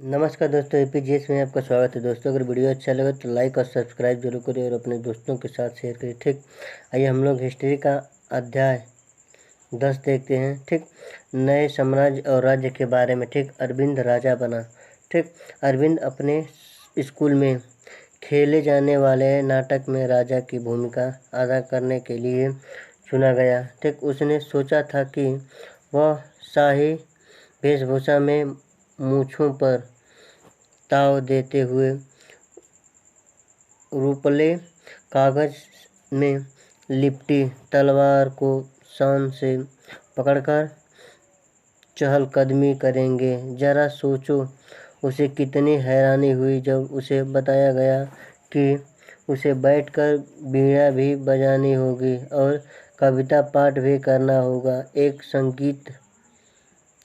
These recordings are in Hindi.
नमस्कार दोस्तों, एपीजीएस में आपका स्वागत है। दोस्तों, अगर वीडियो अच्छा लगे तो लाइक और सब्सक्राइब जरूर करें और अपने दोस्तों के साथ शेयर करें। ठीक, आइए हम लोग हिस्ट्री का अध्याय 10 देखते हैं। ठीक, नए साम्राज्य और राज्य के बारे में। ठीक, अरविंद राजा बना। ठीक, अरविंद अपने स्कूल में खेले जाने वाले नाटक में राजा की भूमिका अदा करने के लिए चुना गया। ठीक, उसने सोचा था कि वह शाही वेशभूषा में मूँछों पर ताव देते हुए रूपले कागज में लिपटी तलवार को शान से पकड़कर चहलकदमी करेंगे। जरा सोचो, उसे कितनी हैरानी हुई जब उसे बताया गया कि उसे बैठकर वीणा भी बजानी होगी और कविता पाठ भी करना होगा। एक संगीत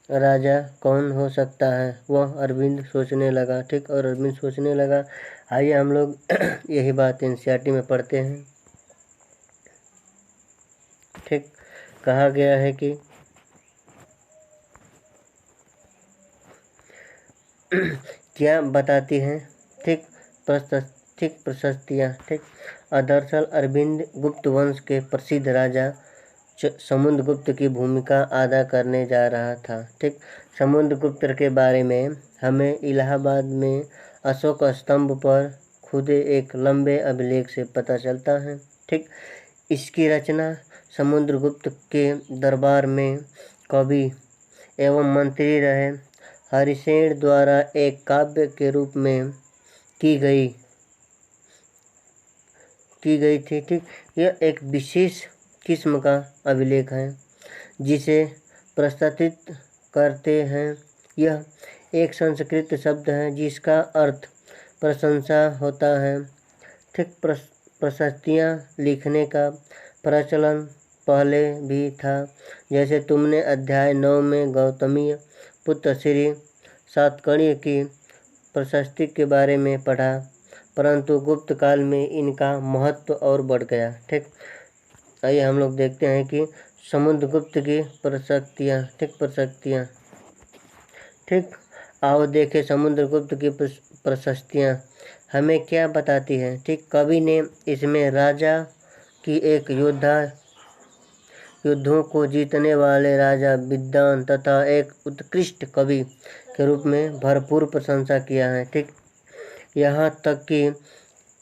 राजा कौन हो सकता है, वह अरविंद सोचने लगा। ठीक, और अरविंद सोचने लगा। आइए हम लोग यही बात एनसीईआरटी में पढ़ते हैं। ठीक, कहा गया है कि क्या बताती हैं। ठीक, प्रशस्तियाँ। ठीक, दरअसल अरविंद गुप्त वंश के प्रसिद्ध राजा समुद्रगुप्त की भूमिका अदा करने जा रहा था। ठीक, समुद्रगुप्त के बारे में हमें इलाहाबाद में अशोक स्तंभ पर खुदे एक लंबे अभिलेख से पता चलता है। ठीक, इसकी रचना समुद्रगुप्त के दरबार में कवि एवं मंत्री रहे हरिसेन द्वारा एक काव्य के रूप में की गई थी। ठीक, यह एक विशेष किस्म का अभिलेख है जिसे प्रस्तुत करते हैं। यह एक संस्कृत शब्द है जिसका अर्थ प्रशंसा होता है। ठीक, प्रशस्तियाँ लिखने का प्रचलन पहले भी था, जैसे तुमने अध्याय 9 में गौतमी पुत्र श्री सातकर्णी की प्रशस्ति के बारे में पढ़ा, परंतु गुप्त काल में इनका महत्व और बढ़ गया। ठीक, आइए हम लोग देखते हैं कि समुद्रगुप्त की प्रशस्तियाँ। ठीक, आओ देखें समुद्रगुप्त की प्रशस्तियाँ हमें क्या बताती हैं। ठीक, कवि ने इसमें राजा की एक युद्धों को जीतने वाले राजा, विद्वान तथा एक उत्कृष्ट कवि के रूप में भरपूर प्रशंसा किया है। ठीक, यहाँ तक कि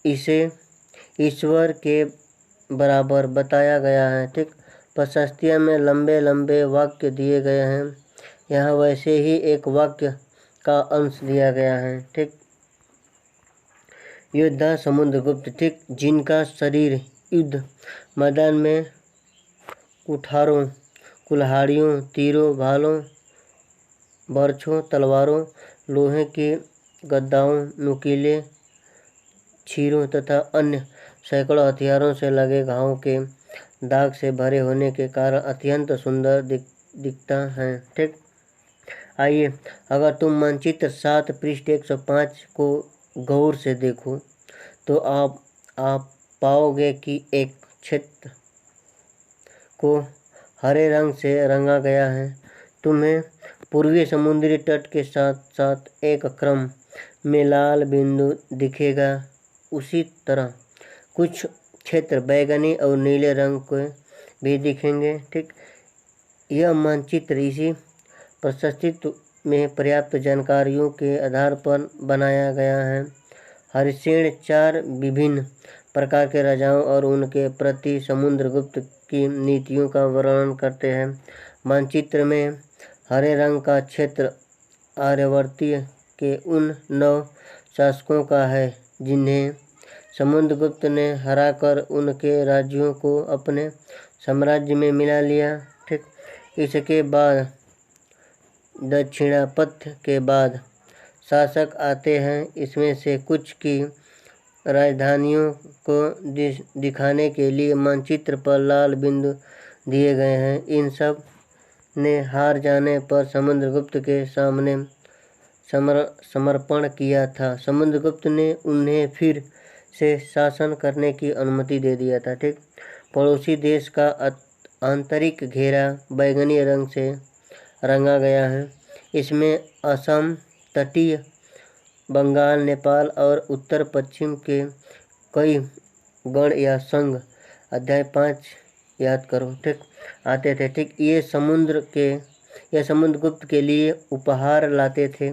इसे ईश्वर के बराबर बताया गया है। ठीक, प्रशस्तियाँ में लंबे लंबे वाक्य दिए गए हैं। यहाँ वैसे ही एक वाक्य का अंश दिया गया है। ठीक, योद्धा समुद्रगुप्त। ठीक, जिनका शरीर युद्ध मैदान में कुठारों, कुल्हाड़ियों, तीरों, भालों, बर्छों, तलवारों, लोहे की गदाओं, नुकीले छीरों तथा अन्य सैकड़ों हथियारों से लगे घावों के दाग से भरे होने के कारण अत्यंत सुंदर दिखता है। ठीक, आइए, अगर तुम मानचित्र 7 पृष्ठ 105 को गौर से देखो तो आप पाओगे कि एक क्षेत्र को हरे रंग से रंगा गया है। तुम्हें पूर्वी समुद्री तट के साथ साथ एक क्रम में लाल बिंदु दिखेगा। उसी तरह कुछ क्षेत्र बैंगनी और नीले रंग के भी दिखेंगे। ठीक, यह मानचित्र इसी प्रशस्ति में पर्याप्त जानकारियों के आधार पर बनाया गया है। हरिसेन 4 विभिन्न प्रकार के राजाओं और उनके प्रति समुद्रगुप्त की नीतियों का वर्णन करते हैं। मानचित्र में हरे रंग का क्षेत्र आर्यावर्ती के उन 9 शासकों का है जिन्हें समुद्रगुप्त ने हराकर उनके राज्यों को अपने साम्राज्य में मिला लिया। ठीक, इसके बाद दक्षिणापथ के बाद शासक आते हैं। इसमें से कुछ की राजधानियों को दिखाने के लिए मानचित्र पर लाल बिंदु दिए गए हैं। इन सब ने हार जाने पर समुद्रगुप्त के सामने समर्पण किया था। समुद्रगुप्त ने उन्हें फिर से शासन करने की अनुमति दे दिया था। ठीक, पड़ोसी देश का आंतरिक घेरा बैंगनी रंग से रंगा गया है। इसमें असम, तटीय बंगाल, नेपाल और उत्तर पश्चिम के कई गण या संघ अध्याय 5 याद करो, ठीक, आते थे, ठीक। ये समुद्रगुप्त के लिए उपहार लाते थे,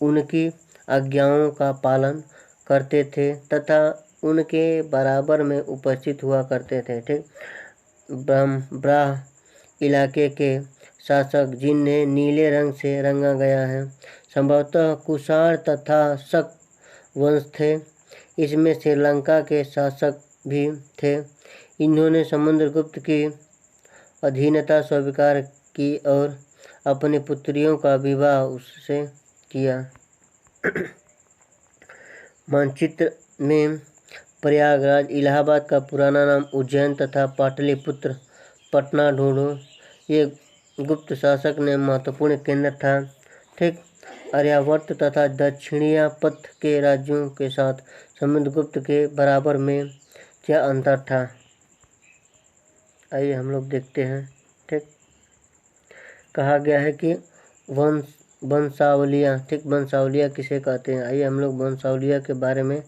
उनकी आज्ञाओं का पालन करते थे तथा उनके बराबर में उपस्थित हुआ करते थे, ठीक। ब्राह इलाके के शासक जिन्हें नीले रंग से रंगा गया है संभवतः कुषाण तथा शक वंश थे। इसमें श्रीलंका के शासक भी थे। इन्होंने समुद्रगुप्त की अधीनता स्वीकार की और अपनी पुत्रियों का विवाह उससे किया। मानचित्र में प्रयागराज, इलाहाबाद का पुराना नाम उज्जैन तथा पाटलिपुत्र पटना ढूंढो। ये गुप्त शासक ने महत्वपूर्ण केंद्र था, ठीक। आर्यावर्त तथा दक्षिणिया पथ के राज्यों के साथ समुद्रगुप्त के बराबर में क्या अंतर था, आइए हम लोग देखते हैं, ठीक। कहा गया है कि वंशावलियाँ, ठीक, वंशावलियाँ किसे कहते हैं। आइए हम लोग वंशावलियाँ के बारे में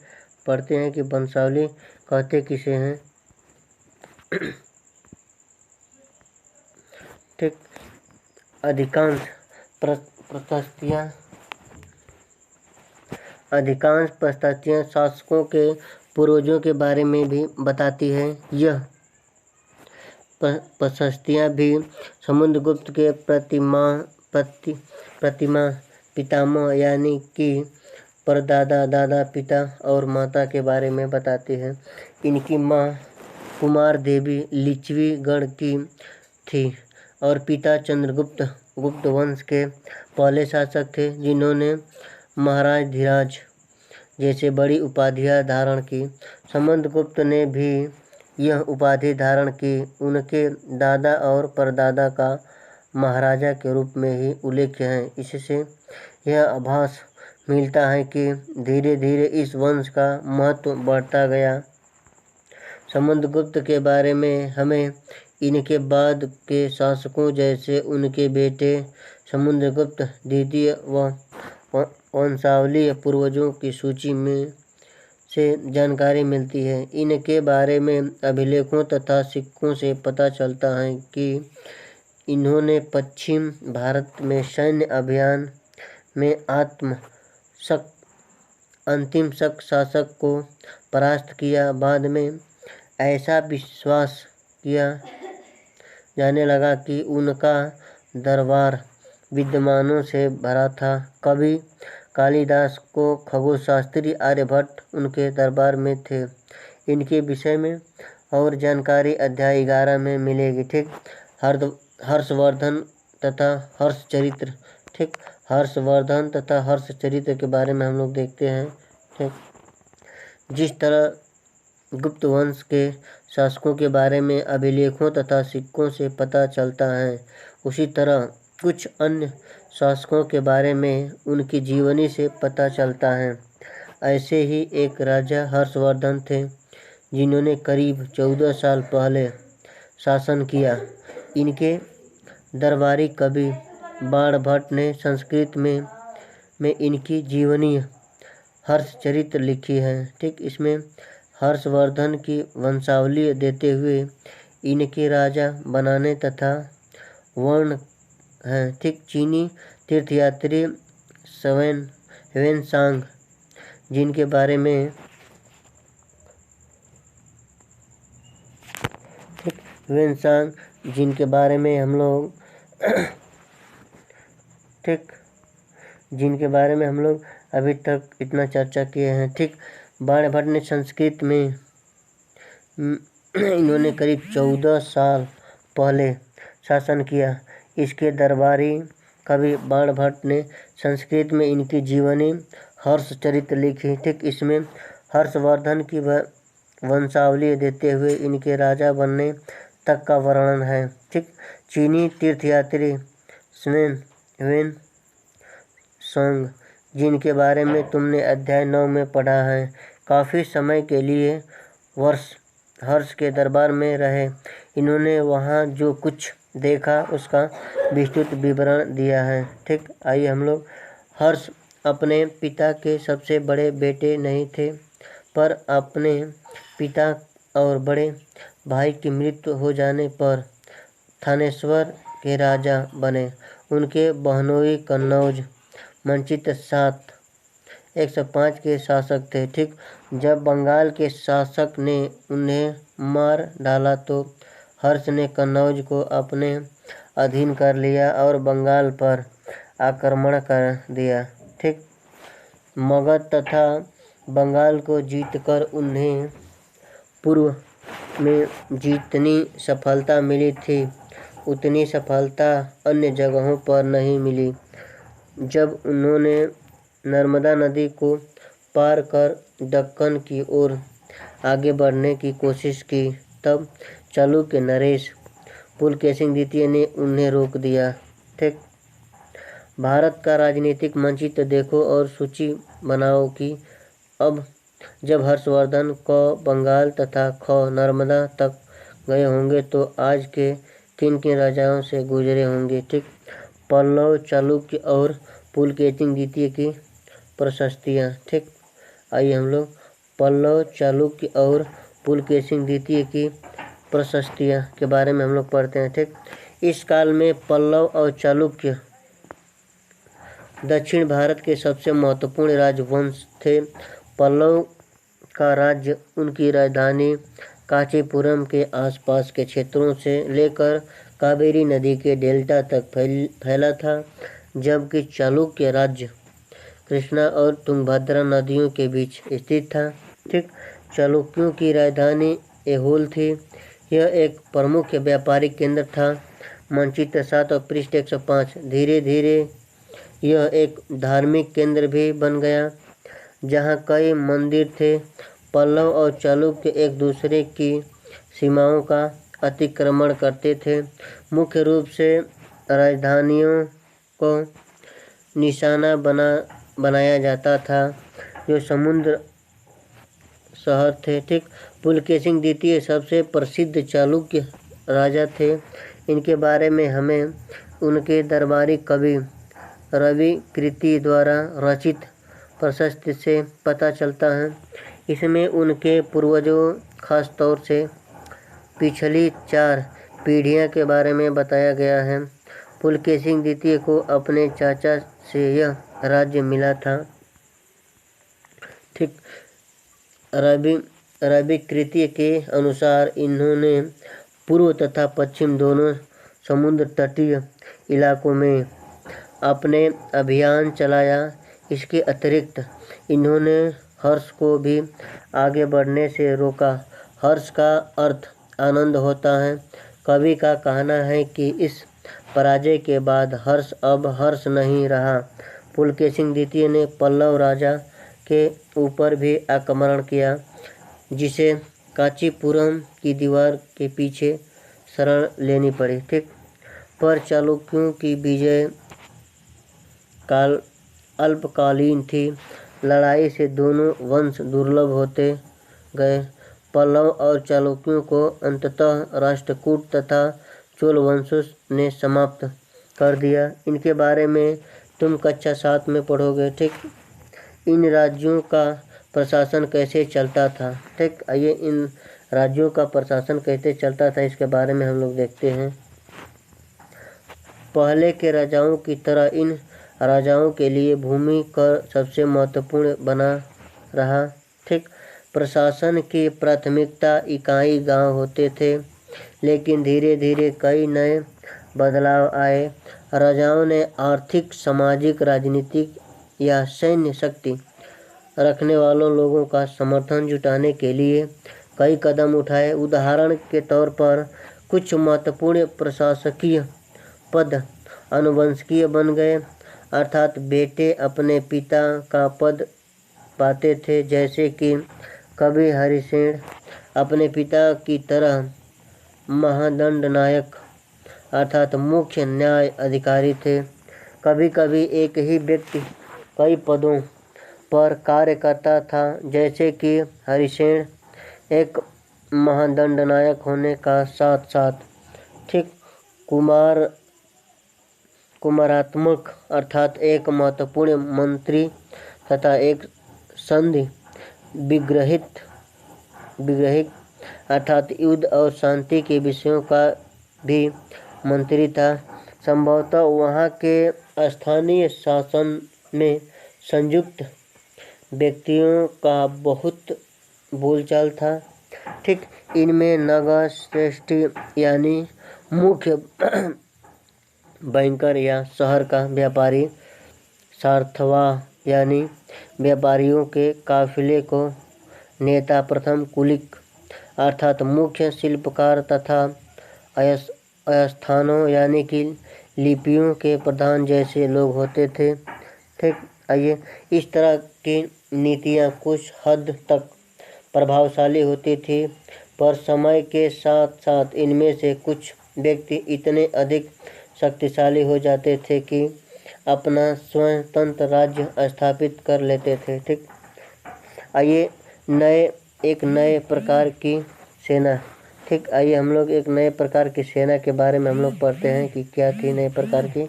पढ़ते हैं कि वंशावली कहते किसे हैं, ठीक। अधिकांश प्रशस्तियाँ शासकों के पूर्वजों के बारे में भी बताती हैं। यह प्रशस्तियाँ भी समुद्रगुप्त के पितामह यानी कि परदादा, दादा, पिता और माता के बारे में बताती हैं। इनकी माँ कुमार देवी लिच्छवी गण की थी और पिता चंद्रगुप्त गुप्त वंश के पहले शासक थे, जिन्होंने महाराज धीराज जैसे बड़ी उपाधियाँ धारण की। समुद्रगुप्त ने भी यह उपाधि धारण की। उनके दादा और परदादा का महाराजा के रूप में ही उल्लेख है। इससे यह आभास मिलता है कि धीरे धीरे इस वंश का महत्व बढ़ता गया। समुद्रगुप्त के बारे में हमें इनके बाद के शासकों जैसे उनके बेटे समुद्रगुप्त द्वितीय व वंशावली पूर्वजों की सूची में से जानकारी मिलती है। इनके बारे में अभिलेखों तथा सिक्कों से पता चलता है कि इन्होंने पश्चिम भारत में सैन्य अभियान में अंतिम शक शासक को परास्त किया। बाद में ऐसा विश्वास किया जाने लगा कि उनका दरबार विद्वानों से भरा था। कवि कालिदास को खगोलशास्त्री आर्यभट्ट उनके दरबार में थे। इनके विषय में और जानकारी अध्याय 11 में मिलेगी, ठीक। हर्षवर्धन तथा हर्षचरित्र, ठीक। हर्षवर्धन तथा हर्षचरित्र के बारे में हम लोग देखते हैं, ठीक। जिस तरह गुप्त वंश के शासकों के बारे में अभिलेखों तथा सिक्कों से पता चलता है, उसी तरह कुछ अन्य शासकों के बारे में उनकी जीवनी से पता चलता है। ऐसे ही एक राजा हर्षवर्धन थे, जिन्होंने करीब 14 साल पहले शासन किया। इनके दरबारी कवि बाणभट्ट ने संस्कृत में इनकी जीवनी हर्षचरित्र लिखी है, ठीक। इसमें हर्षवर्धन की वंशावली देते हुए इनके राजा बनाने तथा वर्ण हैं, ठीक। चीनी तीर्थयात्री ह्वेनसांग जिनके बारे में, ठीक, ह्वेनसांग जिनके बारे में हम लोग ठीक, जिनके बारे में हम लोग अभी तक इतना चर्चा किए हैं, ठीक। बाणभट्ट ने संस्कृत में इन्होंने करीब 14 साल पहले शासन किया। इसके दरबारी कवि बाणभट्ट ने संस्कृत में इनकी जीवनी हर्षचरित्र लिखी, ठीक। इसमें हर्षवर्धन की वंशावली देते हुए इनके राजा बनने तक का वर्णन है, ठीक। चीनी तीर्थयात्री ह्वेनसांग जिनके बारे में तुमने अध्याय 9 में पढ़ा है, काफ़ी समय के लिए हर्ष के दरबार में रहे। इन्होंने वहाँ जो कुछ देखा उसका विस्तृत विवरण दिया है, ठीक। आइए हम लोग अपने पिता के सबसे बड़े बेटे नहीं थे, पर अपने पिता और बड़े भाई की मृत्यु हो जाने पर थानेश्वर के राजा बने। उनके बहनोई कन्नौज मंचित 105 के शासक थे। ठीक, जब बंगाल के शासक ने उन्हें मार डाला तो हर्ष ने कन्नौज को अपने अधीन कर लिया और बंगाल पर आक्रमण कर दिया। ठीक, मगध तथा बंगाल को जीतकर उन्हें पूर्व में जितनी सफलता मिली थी उतनी सफलता अन्य जगहों पर नहीं मिली। जब उन्होंने नर्मदा नदी को पार कर दक्कन की ओर आगे बढ़ने की कोशिश की, तब चालुक्य नरेश पुलकेशिन द्वितीय ने उन्हें रोक दिया। ठीक, भारत का राजनीतिक मानचित्र देखो और सूची बनाओ कि अब जब हर्षवर्धन क बंगाल तथा ख नर्मदा तक गए होंगे तो आज के किन किन राजाओं से गुजरे होंगे। ठीक, पल्लव, चालुक्य और पुलकेशिन द्वितीय की प्रशस्तियाँ। ठीक, आइए हम लोग पल्लव, चालुक्य और पुलकेशिन द्वितीय की प्रशस्तियाँ के बारे में हम लोग पढ़ते हैं। ठीक, इस काल में पल्लव और चालुक्य दक्षिण भारत के सबसे महत्वपूर्ण राजवंश थे। पल्लव का राज्य उनकी राजधानी कांचीपुरम के आसपास के क्षेत्रों से लेकर कावेरी नदी के डेल्टा तक फैला था, जबकि चालुक्य राज्य कृष्णा और तुंगभद्रा नदियों के बीच स्थित था। ठीक, चालुक्यों की राजधानी ऐहोल थी। यह एक प्रमुख व्यापारिक केंद्र था। मानचित्र 7 और पृष्ठ 105। धीरे धीरे यह एक धार्मिक केंद्र भी बन गया, जहाँ कई मंदिर थे। पल्लव और चालुक्य एक दूसरे की सीमाओं का अतिक्रमण करते थे। मुख्य रूप से राजधानियों को निशाना बनाया जाता था, जो समुद्र शहर थे। ठीक, पुलकेशिन द्वितीय सबसे प्रसिद्ध चालुक्य राजा थे। इनके बारे में हमें उनके दरबारी कवि रवि कृति द्वारा रचित प्रशस्ति से पता चलता है। इसमें उनके पूर्वजों, खास तौर से पिछली 4 पीढ़ियों के बारे में बताया गया है। पुलकेशिन द्वितीय को अपने चाचा से यह राज्य मिला था। ठीक, रवि कृति के अनुसार इन्होंने पूर्व तथा पश्चिम दोनों समुद्र तटीय इलाकों में अपने अभियान चलाया। इसके अतिरिक्त इन्होंने हर्ष को भी आगे बढ़ने से रोका। हर्ष का अर्थ आनंद होता है। कवि का कहना है कि इस पराजय के बाद हर्ष अब हर्ष नहीं रहा। पुलकेशिन द्वितीय ने पल्लव राजा के ऊपर भी आक्रमण किया, जिसे कांचीपुरम की दीवार के पीछे शरण लेनी पड़ी। ठीक, पर चालुक्यों की विजय काल अल्पकालीन थी। लड़ाई से दोनों वंश दुर्लभ होते गए। पल्लव और चालुक्यों को अंततः राष्ट्रकूट तथा चोल वंशों ने समाप्त कर दिया। इनके बारे में तुम कक्षा 7 में पढ़ोगे। ठीक, इन राज्यों का प्रशासन कैसे चलता था। ठीक, आइए इन राज्यों का प्रशासन कैसे चलता था इसके बारे में हम लोग देखते हैं। पहले के राजाओं की तरह इन राजाओं के लिए भूमि कर सबसे महत्वपूर्ण बना रहा। ठीक, प्रशासन की प्राथमिकता इकाई गांव होते थे, लेकिन धीरे धीरे कई नए बदलाव आए। राजाओं ने आर्थिक, सामाजिक, राजनीतिक या सैन्य शक्ति रखने वालों लोगों का समर्थन जुटाने के लिए कई कदम उठाए। उदाहरण के तौर पर कुछ महत्वपूर्ण प्रशासकीय पद आनुवंशिक बन गए, अर्थात बेटे अपने पिता का पद पाते थे। जैसे कि कवि हरिसेन अपने पिता की तरह महादंडनायक अर्थात मुख्य न्याय अधिकारी थे। कभी कभी एक ही व्यक्ति कई पदों पर कार्य करता था, जैसे कि हरिसेन एक महादंडनायक होने का साथ साथ ठीक कुमारात्मक अर्थात एक महत्वपूर्ण मंत्री तथा एक संधि विग्रहित अर्थात युद्ध और शांति के विषयों का भी मंत्री था। संभवतः वहाँ के स्थानीय शासन में संयुक्त व्यक्तियों का बहुत बोलचाल था। ठीक, इनमें नगर श्रेष्ठी यानी मुख्य बैंकर या शहर का व्यापारी, सार्थवा यानी व्यापारियों के काफिले को नेता, प्रथम कुलिक अर्थात मुख्य शिल्पकार तथा अस्थानों यानी कि लिपियों के प्रधान जैसे लोग होते थे। ठीक, आइए, इस तरह की नीतियाँ कुछ हद तक प्रभावशाली होती थी, पर समय के साथ साथ इनमें से कुछ व्यक्ति इतने अधिक शक्तिशाली हो जाते थे कि अपना स्वतंत्र राज्य स्थापित कर लेते थे। ठीक, आइए एक नए प्रकार की सेना। ठीक, आइए हम लोग एक नए प्रकार की सेना के बारे में हम लोग पढ़ते हैं कि क्या थी नए प्रकार की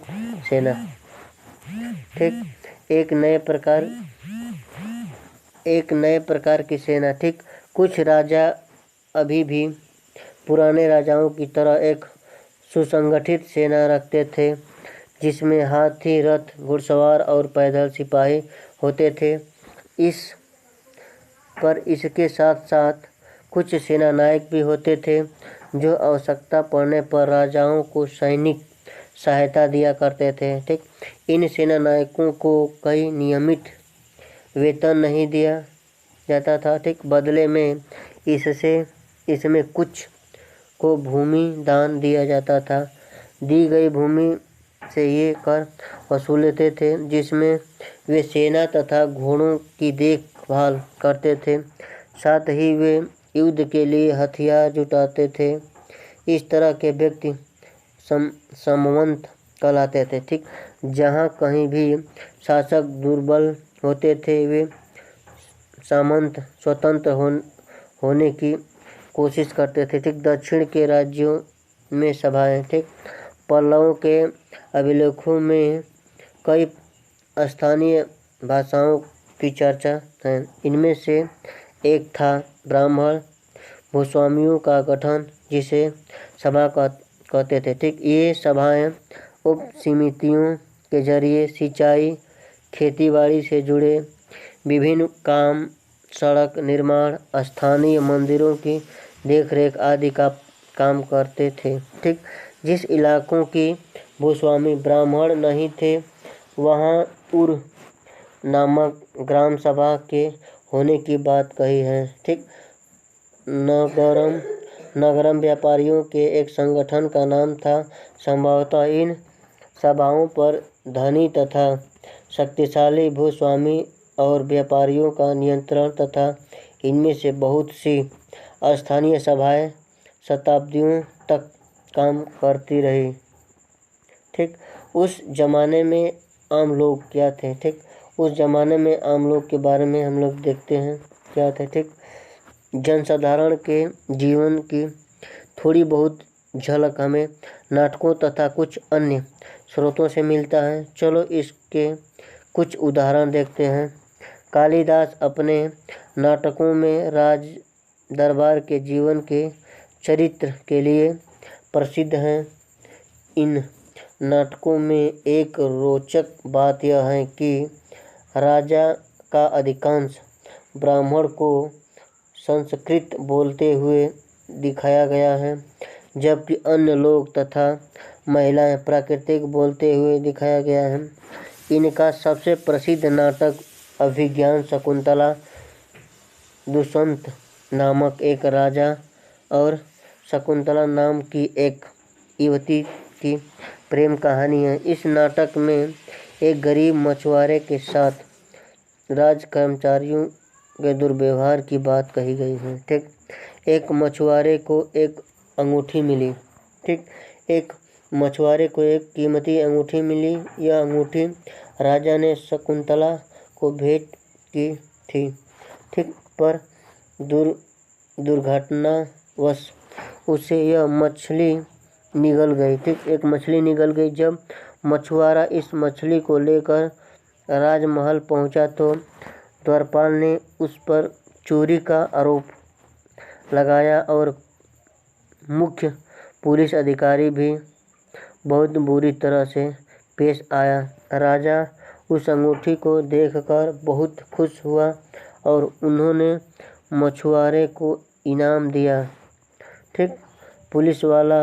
सेना। ठीक, एक नए प्रकार की सेना। ठीक, कुछ राजा अभी भी पुराने राजाओं की तरह एक सुसंगठित सेना रखते थे, जिसमें हाथी, रथ, घुड़सवार और पैदल सिपाही होते थे। इसके साथ साथ कुछ सेना नायक भी होते थे, जो आवश्यकता पड़ने पर राजाओं को सैनिक सहायता दिया करते थे। ठीक, इन सेना नायकों को कोई नियमित वेतन नहीं दिया जाता था। ठीक, बदले में इसमें कुछ को भूमि दान दिया जाता था। दी गई भूमि से ये कर वसूलते थे, जिसमें वे सेना तथा घोड़ों की देखभाल करते थे। साथ ही वे युद्ध के लिए हथियार जुटाते थे। इस तरह के व्यक्ति सामंत कहलाते थे। ठीक, जहाँ कहीं भी शासक दुर्बल होते थे, वे सामंत स्वतंत्र होने की कोशिश करते थे। ठीक, दक्षिण के राज्यों में सभाएं। ठीक, पल्लवों के अभिलेखों में कई स्थानीय भाषाओं की चर्चा है। इनमें से एक था ब्राह्मण भूस्वामियों का गठन, जिसे सभा कहते थे। ठीक, ये सभाएं उप समितियों के जरिए सिंचाई, खेतीबाड़ी से जुड़े विभिन्न काम, सड़क निर्माण, स्थानीय मंदिरों की देखरेख आदि का काम करते थे। ठीक, जिस इलाकों की भूस्वामी ब्राह्मण नहीं थे, वहाँ उर नामक ग्राम सभा के होने की बात कही है। ठीक, नगरम व्यापारियों के एक संगठन का नाम था। संभवतः इन सभाओं पर धनी तथा शक्तिशाली भूस्वामी और व्यापारियों का नियंत्रण तथा इनमें से बहुत सी स्थानीय सभाएं शताब्दियों तक काम करती रही। ठीक, उस जमाने में आम लोग क्या थे। ठीक, उस जमाने में आम लोग के बारे में हम लोग देखते हैं क्या थे। ठीक, जनसाधारण के जीवन की थोड़ी बहुत झलक हमें नाटकों तथा कुछ अन्य स्रोतों से मिलता है। चलो इसके कुछ उदाहरण देखते हैं। कालिदास अपने नाटकों में राज दरबार के जीवन के चरित्र के लिए प्रसिद्ध हैं। इन नाटकों में एक रोचक बात यह है कि राजा का अधिकांश ब्राह्मण को संस्कृत बोलते हुए दिखाया गया है, जबकि अन्य लोग तथा महिलाएं प्राकृतिक बोलते हुए दिखाया गया है। इनका सबसे प्रसिद्ध नाटक अभिज्ञान शकुंतला दुष्यंत नामक एक राजा और शकुंतला नाम की एक युवती की प्रेम कहानी है। इस नाटक में एक गरीब मछुआरे के साथ राज कर्मचारियों के दुर्व्यवहार की बात कही गई है। ठीक, एक मछुआरे को एक अंगूठी मिली। ठीक, एक मछुआरे को एक कीमती अंगूठी मिली। यह अंगूठी राजा ने शकुंतला को भेंट की थी। ठीक, पर दुर्घटनावश उसे यह मछली निगल गई। ठीक, एक मछली निगल गई। जब मछुआरा इस मछली को लेकर राजमहल पहुंचा तो द्वारपाल ने उस पर चोरी का आरोप लगाया और मुख्य पुलिस अधिकारी भी बहुत बुरी तरह से पेश आया। राजा उस अंगूठी को देखकर बहुत खुश हुआ और उन्होंने मछुआरे को इनाम दिया। ठीक, पुलिस वाला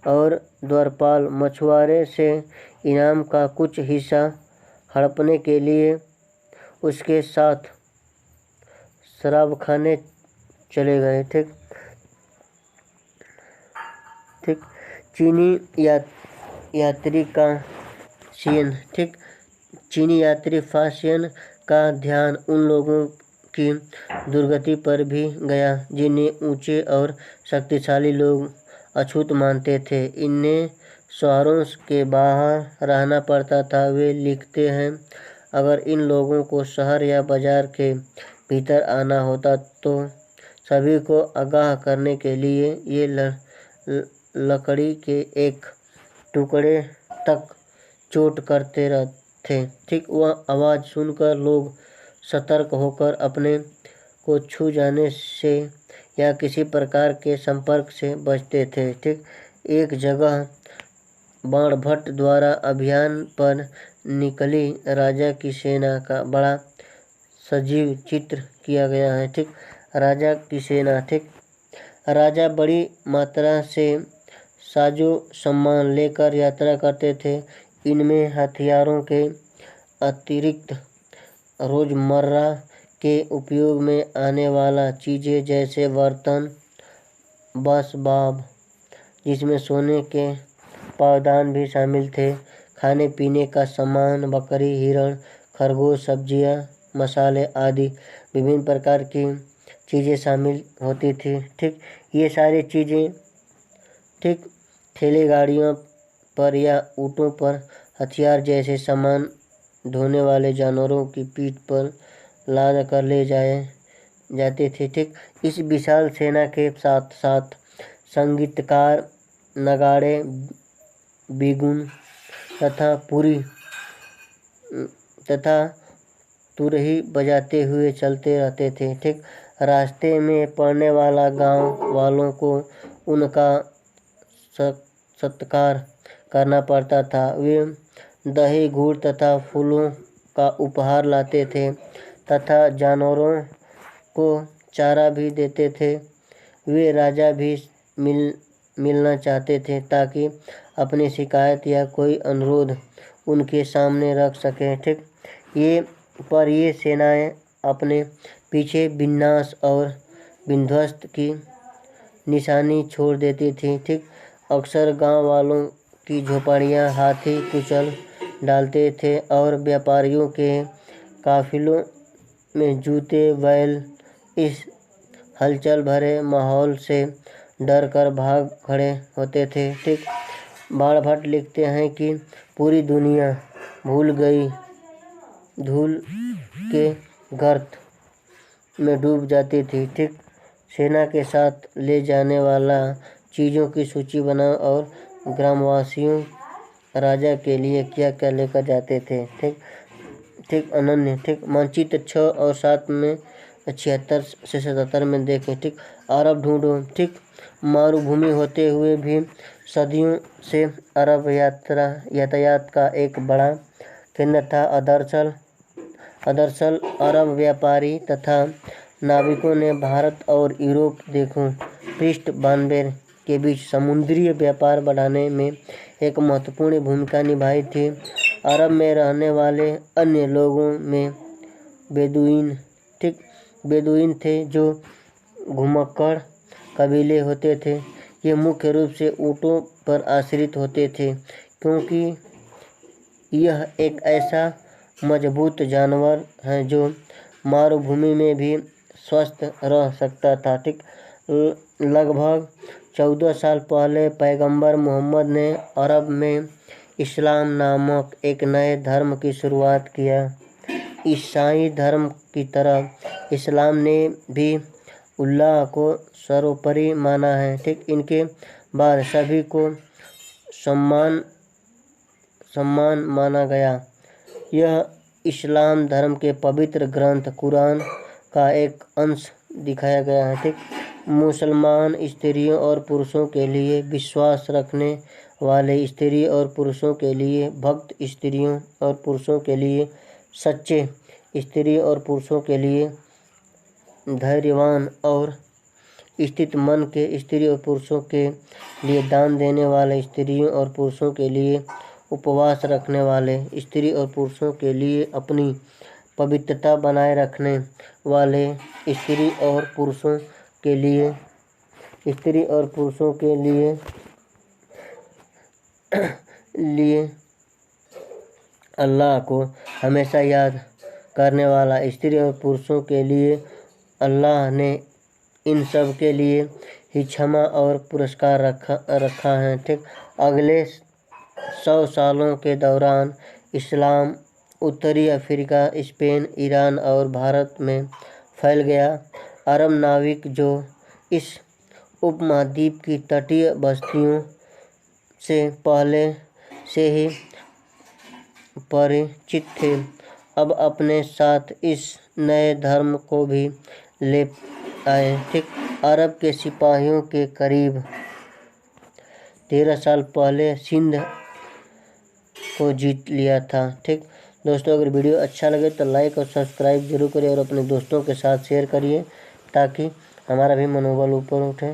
और द्वारपाल मछुआरे से इनाम का कुछ हिस्सा हड़पने के लिए उसके साथ शराब खाने चले गए। ठीक, चीनी यात्री का शीन। ठीक, चीनी यात्री फासियन का ध्यान उन लोगों की दुर्गति पर भी गया जिन्हें ऊंचे और शक्तिशाली लोग अछूत मानते थे। इन्हें शहरों के बाहर रहना पड़ता था। वे लिखते हैं, अगर इन लोगों को शहर या बाजार के भीतर आना होता तो सभी को आगाह करने के लिए ये लकड़ी के एक टुकड़े तक चोट करते थे। ठीक, वह आवाज़ सुनकर लोग सतर्क होकर अपने को छू जाने से या किसी प्रकार के संपर्क से बचते थे। ठीक, एक जगह बाणभट्ट द्वारा अभियान पर निकली राजा की सेना का बड़ा सजीव चित्र किया गया है। ठीक, राजा की सेना। ठीक, राजा बड़ी मात्रा से साजो सामान लेकर यात्रा करते थे। इनमें हथियारों के अतिरिक्त रोजमर्रा के उपयोग में आने वाला चीज़ें जैसे बर्तन, बासबाब, जिसमें सोने के पावदान भी शामिल थे, खाने पीने का सामान, बकरी, हिरण, खरगोश, सब्जियां, मसाले आदि विभिन्न प्रकार की चीज़ें शामिल होती थी। ठीक, ये सारी चीज़ें ठीक ठेले गाड़ियों पर या ऊँटों पर हथियार जैसे सामान ढोने वाले जानवरों की पीठ पर लाद कर ले जाते थे। ठीक, इस विशाल सेना के साथ साथ संगीतकार नगाड़े, बिगुन तथा तुरही बजाते हुए चलते रहते थे। ठीक, रास्ते में पड़ने वाला गांव वालों को उनका सत्कार करना पड़ता था। वे दही, गुड़ तथा फूलों का उपहार लाते थे तथा जानवरों को चारा भी देते थे। वे राजा भी मिलना चाहते थे ताकि अपनी शिकायत या कोई अनुरोध उनके सामने रख सकें। ठीक, ये सेनाएं अपने पीछे विनाश और विध्वंस की निशानी छोड़ देती थीं। ठीक, अक्सर गांव वालों की झोपड़ियां हाथी कुचल डालते थे और व्यापारियों के काफिलों में जूते बैल इस हलचल भरे माहौल से डर कर भाग खड़े होते थे। ठीक, बाणभट्ट लिखते हैं कि पूरी दुनिया भूल गई, धूल के गर्त में डूब जाती थी। ठीक, सेना के साथ ले जाने वाला चीज़ों की सूची बनाओ और ग्रामवासियों राजा के लिए क्या क्या लेकर जाते थे। ठीक, अनन्य। ठीक, मानचित्र 6 और 7 में 76 से 77 में देखें। ठीक, अरब ढूंढो। ठीक, मारूभूमि होते हुए भी सदियों से अरब यातायात का एक बड़ा केंद्र था। दरअसल अरब व्यापारी तथा नाविकों ने भारत और यूरोप पृष्ठ 92 के बीच समुद्री व्यापार बढ़ाने में एक महत्वपूर्ण भूमिका निभाई थी। अरब में रहने वाले अन्य लोगों में बेदुइन थे जो घुमक्कड़ कबीले होते थे। ये मुख्य रूप से ऊँटों पर आश्रित होते थे क्योंकि यह एक ऐसा मजबूत जानवर है जो मारूभूमि में भी स्वस्थ रह सकता था। ठीक, लगभग 14 साल पहले पैगंबर मोहम्मद ने अरब में इस्लाम नामक एक नए धर्म की शुरुआत किया। ईसाई धर्म की तरह इस्लाम ने भी अल्लाह को सर्वोपरि माना है। ठीक, इनके बाद सभी को सम्मान सम्मान माना गया। यह इस्लाम धर्म के पवित्र ग्रंथ कुरान का एक अंश दिखाया गया है। ठीक, मुसलमान स्त्रियों और पुरुषों के लिए विश्वास रखने वाले स्त्री और पुरुषों के लिए भक्त स्त्रियों और पुरुषों के लिए सच्चे स्त्री और पुरुषों के लिए धैर्यवान और स्थित मन के स्त्री और पुरुषों के लिए दान देने वाले स्त्रियों और पुरुषों के लिए उपवास रखने वाले स्त्री और पुरुषों के लिए अपनी पवित्रता बनाए रखने वाले स्त्री और पुरुषों के लिए लिए अल्लाह को हमेशा याद करने वाला स्त्री और पुरुषों के लिए अल्लाह ने इन सब के लिए ही क्षमा और पुरस्कार रखा है। ठीक, अगले 100 सालों के दौरान इस्लाम उत्तरी अफ्रीका, स्पेन, ईरान और भारत में फैल गया। अरब नाविक जो इस उपमहाद्वीप की तटीय बस्तियों से पहले से ही परिचित थे, अब अपने साथ इस नए धर्म को भी ले आए। ठीक, अरब के सिपाहियों के करीब 13 साल पहले सिंध को जीत लिया था। ठीक दोस्तों, अगर वीडियो अच्छा लगे तो लाइक और सब्सक्राइब जरूर करिए और अपने दोस्तों के साथ शेयर करिए ताकि हमारा भी मनोबल ऊपर उठे।